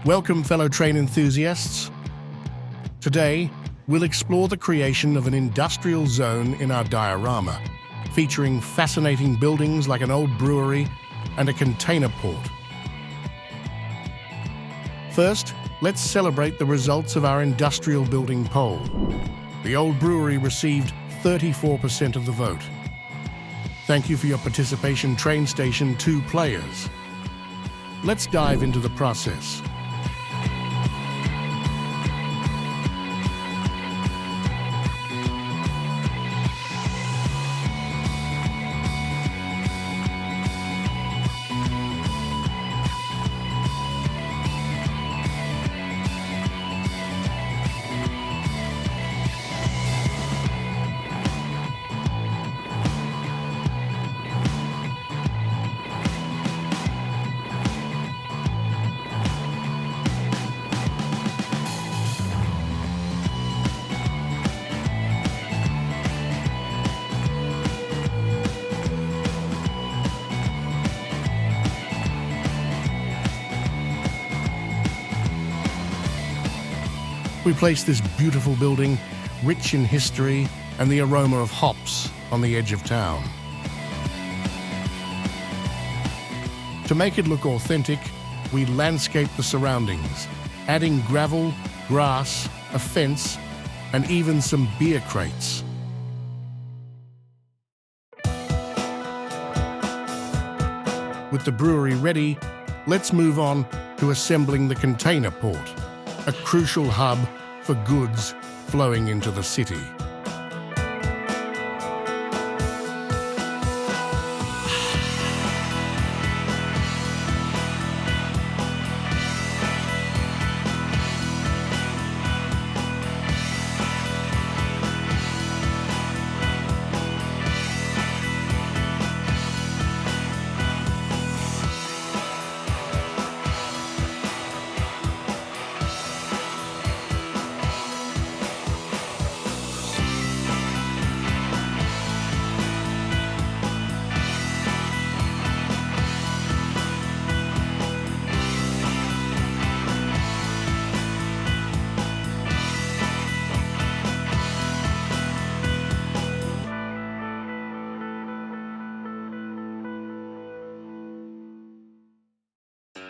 Welcome, fellow train enthusiasts. Today, we'll explore the creation of an industrial zone in our diorama, featuring fascinating buildings like an old brewery and a container port. First, let's celebrate the results of our industrial building poll. The old brewery received 34% of the vote. Thank you for your participation, TrainStation 2 players. Let's dive into the process. We place this beautiful building, rich in history and the aroma of hops, on the edge of town. To make it look authentic, we landscape the surroundings, adding gravel, grass, a fence, and even some beer crates. With the brewery ready, let's move on to assembling the container port, a crucial hub for goods flowing into the city.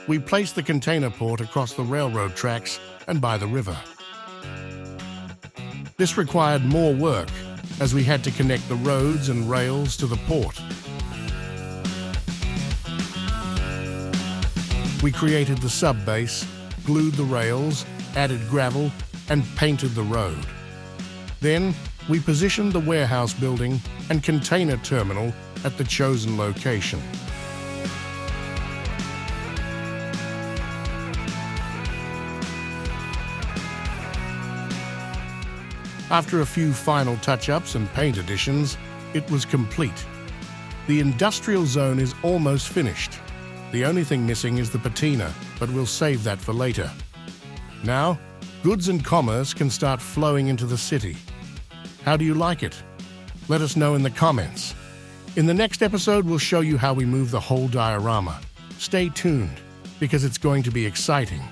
We placed the container port across the railroad tracks and by the river. This required more work, as we had to connect the roads and rails to the port. We created the sub-base, glued the rails, added gravel, and painted the road. Then, we positioned the warehouse building and container terminal at the chosen location. After a few final touch-ups and paint additions, it was complete. The industrial zone is almost finished. The only thing missing is the patina, but we'll save that for later. Now, goods and commerce can start flowing into the city. How do you like it? Let us know in the comments. In the next episode, we'll show you how we move the whole diorama. Stay tuned, because it's going to be exciting.